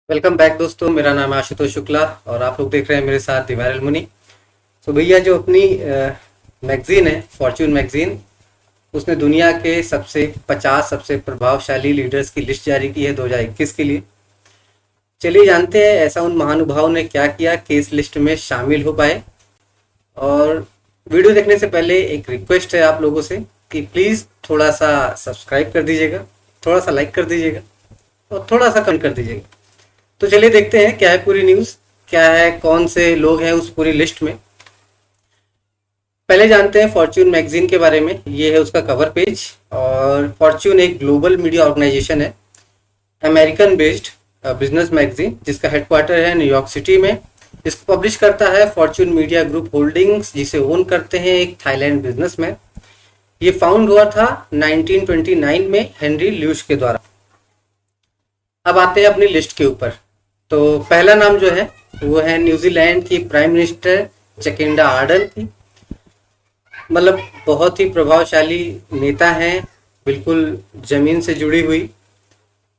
Welcome back दोस्तों, मेरा नाम है आशुतोष शुक्ला और आप लोग देख रहे हैं मेरे साथ दी वायरल मुनि। तो भैया, जो अपनी मैगजीन है फॉर्च्यून मैगजीन, उसने दुनिया के 50 सबसे प्रभावशाली लीडर्स की लिस्ट जारी की है 2021 के लिए। चलिए जानते हैं ऐसा उन महानुभावों ने क्या किया कि इस लिस्ट में शामिल हो पाए। और वीडियो देखने से पहले एक रिक्वेस्ट है आप लोगों से कि प्लीज़ थोड़ा सा सब्सक्राइब कर दीजिएगा, थोड़ा सा लाइक कर दीजिएगा और थोड़ा सा कमेंट कर दीजिएगा। तो चलिए देखते हैं क्या है पूरी न्यूज़, क्या है, कौन से लोग हैं उस पूरी लिस्ट में। पहले जानते हैं फॉर्च्यून मैगजीन के बारे में। ये है उसका कवर पेज। और फॉर्च्यून एक ग्लोबल मीडिया ऑर्गेनाइजेशन है, अमेरिकन बेस्ड बिजनेस मैगजीन, जिसका हेडक्वार्टर है न्यूयॉर्क सिटी में। इसको पब्लिश करता है फॉर्च्यून मीडिया ग्रुप होल्डिंग्स, जिसे ओन करते हैं एक थाईलैंड बिजनेसमैन। ये फाउंड हुआ था 1929 में हेनरी ल्यूश के द्वारा। अब आते हैं अपनी लिस्ट के ऊपर। तो पहला नाम जो है वो है न्यूजीलैंड की प्राइम मिनिस्टर जैकिंडा आर्डन की। मतलब बहुत ही प्रभावशाली नेता हैं, बिल्कुल जमीन से जुड़ी हुई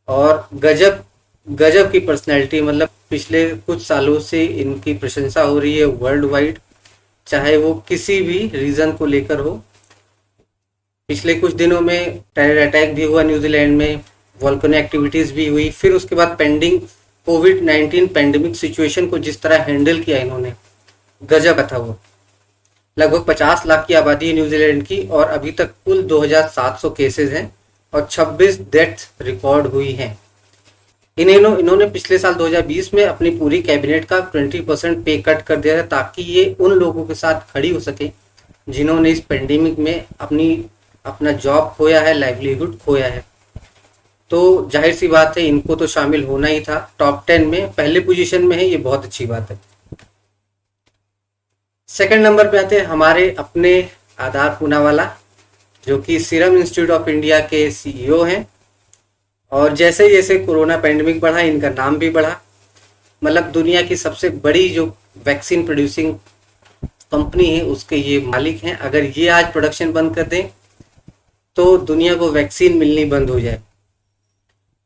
और गजब गजब की पर्सनैलिटी। मतलब पिछले कुछ सालों से इनकी प्रशंसा हो रही है वर्ल्ड वाइड, चाहे वो किसी भी रीजन को लेकर हो। पिछले कुछ दिनों में टेरर अटैक भी हुआ न्यूजीलैंड में, वॉल्केनो एक्टिविटीज़ भी हुई, फिर उसके बाद पेंडिंग कोविड-19 पेंडेमिक सिचुएशन को जिस तरह हैंडल किया इन्होंने, गजब था वो। लगभग 50 लाख की आबादी है न्यूजीलैंड की और अभी तक कुल 2700 केसेस हैं और 26 डेथ्स रिकॉर्ड हुई हैं। इन्होंने पिछले साल 2020 में अपनी पूरी कैबिनेट का 20% पे कट कर दिया था, ताकि ये उन लोगों के साथ खड़ी हो सके जिन्होंने इस पेंडेमिक में अपना जॉब खोया है, लाइवलीहुड खोया है। तो जाहिर सी बात है इनको तो शामिल होना ही था। टॉप 10 में पहले पोजीशन में है, ये बहुत अच्छी बात है। सेकंड नंबर पे आते हैं हमारे अपने आधार पूनावाला, जो कि सीरम इंस्टीट्यूट ऑफ इंडिया के सीईओ हैं। और जैसे जैसे कोरोना पेंडेमिक बढ़ा, इनका नाम भी बढ़ा। मतलब दुनिया की सबसे बड़ी जो वैक्सीन प्रोड्यूसिंग कंपनी है उसके ये मालिक हैं। अगर ये आज प्रोडक्शन बंद कर दें तो दुनिया को वैक्सीन मिलनी बंद हो जाए।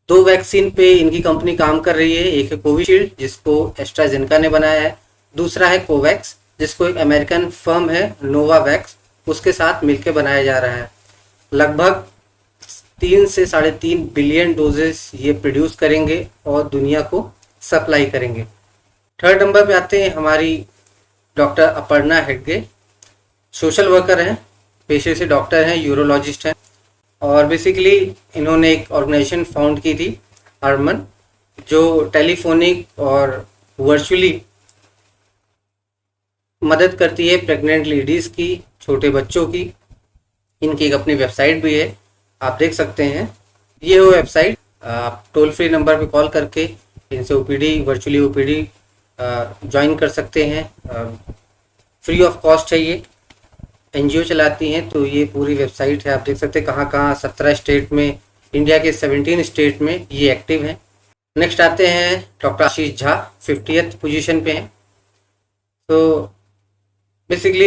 2 वैक्सीन पे इनकी कंपनी काम कर रही है। एक है कोविशील्ड, जिसको एस्ट्राजेनेका ने बनाया है। दूसरा है कोवैक्स, जिसको एक अमेरिकन फर्म है नोवावैक्स, उसके साथ मिलकर बनाया जा रहा है। लगभग 3 से 3.5 बिलियन डोजेस ये प्रोड्यूस करेंगे और दुनिया को सप्लाई करेंगे। थर्ड नंबर पे आते हैं हमारी doctor Aparna Hegde. Social worker हैं, पेशे से डॉक्टर हैं, यूरोलॉजिस्ट हैं। और बेसिकली इन्होंने एक ऑर्गेनाइजेशन फाउंड की थी, अर्मन, जो टेलीफोनिक और वर्चुअली मदद करती है प्रेग्नेंट लेडीज़ की, छोटे बच्चों की। इनकी एक अपनी वेबसाइट भी है, आप देख सकते हैं। ये वो वेबसाइट, आप टोल फ्री नंबर पे कॉल करके इनसे ओपीडी, वर्चुअली ओपीडी ज्वाइन कर सकते हैं। फ्री ऑफ कॉस्ट है। ये एनजीओ चलाती हैं। तो ये पूरी वेबसाइट है, आप देख सकते हैं कहाँ कहाँ 17 स्टेट में, इंडिया के 17 स्टेट में ये एक्टिव हैं। नेक्स्ट आते हैं डॉक्टर आशीष झा, 50th पोजीशन पे हैं। तो बेसिकली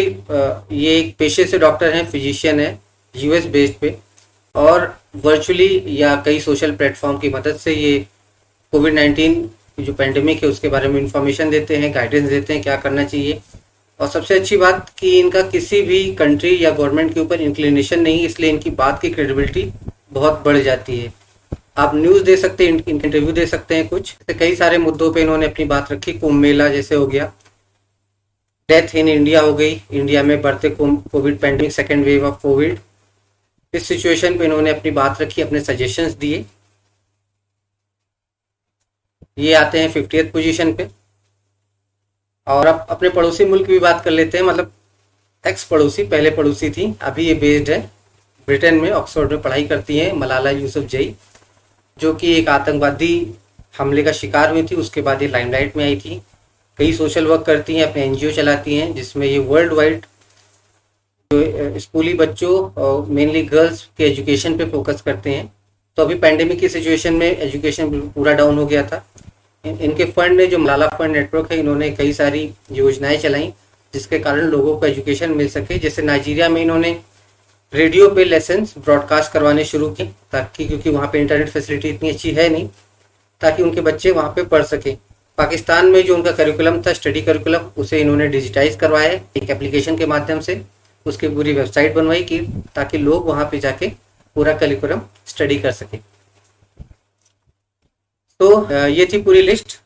ये एक पेशे से डॉक्टर हैं, फिजिशियन है, यूएस बेस्ड पे, और वर्चुअली या कई सोशल प्लेटफॉर्म की मदद से ये कोविड-19 जो पेंडेमिक है उसके बारे में इंफॉर्मेशन देते हैं, गाइडेंस देते हैं क्या करना चाहिए। और सबसे अच्छी बात कि इनका किसी भी कंट्री या गवर्नमेंट के ऊपर इंक्लिनेशन नहीं, इसलिए इनकी बात की क्रेडिबिलिटी बहुत बढ़ जाती है। आप न्यूज़ दे सकते हैं, इनके इंटरव्यू दे सकते हैं। कुछ कई सारे मुद्दों पे इन्होंने अपनी बात रखी। कुंभ मेला जैसे हो गया, डेथ इन इंडिया हो गई, इंडिया में बढ़ते Covid pandemic, second wave of Covid, इस सिचुएशन पे इन्होंने अपनी बात रखी, अपने सजेशंस दिए। ये आते हैं 50th पोजीशन पे। और अब अपने पड़ोसी मुल्क की भी बात कर लेते हैं। मतलब एक्स पड़ोसी, पहले पड़ोसी थी, अभी ये बेस्ड है ब्रिटेन में, ऑक्सफोर्ड में पढ़ाई करती हैं, मलाला यूसुफजई, जो कि एक आतंकवादी हमले का शिकार हुई थी। उसके बाद ये लाइमलाइट में आई थी। कई सोशल वर्क करती हैं, अपने एनजीओ चलाती हैं, जिसमें ये वर्ल्ड वाइड जो स्कूली बच्चों और मेनली गर्ल्स के एजुकेशन पे फोकस करते हैं। तो अभी पेंडेमिक की सिचुएशन में एजुकेशन पूरा डाउन हो गया था। इनके फंड ने, जो मलाला फंड नेटवर्क है, इन्होंने कई सारी योजनाएं चलाई जिसके कारण लोगों को एजुकेशन मिल सके। जैसे नाइजीरिया में इन्होंने रेडियो पे लेसन्स ब्रॉडकास्ट करवाने शुरू किए, ताकि क्योंकि वहाँ पे इंटरनेट फैसिलिटी इतनी अच्छी है नहीं, ताकि उनके बच्चे वहाँ पे पढ़ सकें। पाकिस्तान में जो उनका करिकुलम था, स्टडी करिकुलम, उसे इन्होंने डिजिटाइज करवाया एक एप्लीकेशन के माध्यम से। उसकी पूरी वेबसाइट बनवाई कि ताकि लोग वहाँ पे जाके पूरा करिकुलम स्टडी कर सकें। तो ये थी पूरी लिस्ट।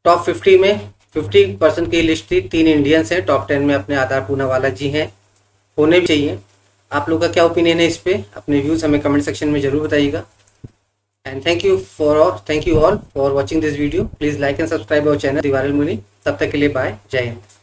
टॉप 50 में 50% की लिस्ट थी। 3 इंडियंस हैं। टॉप 10 में अपने आधार पूनावाला जी हैं, होने भी चाहिए। आप लोग का क्या ओपिनियन है इस पे? अपने व्यूज़ हमें कमेंट सेक्शन में ज़रूर बताइएगा। And thank you all for watching this video. Please like and subscribe our channel दीवारल मुनि। तब तक के लिए बाय, जय हिंद।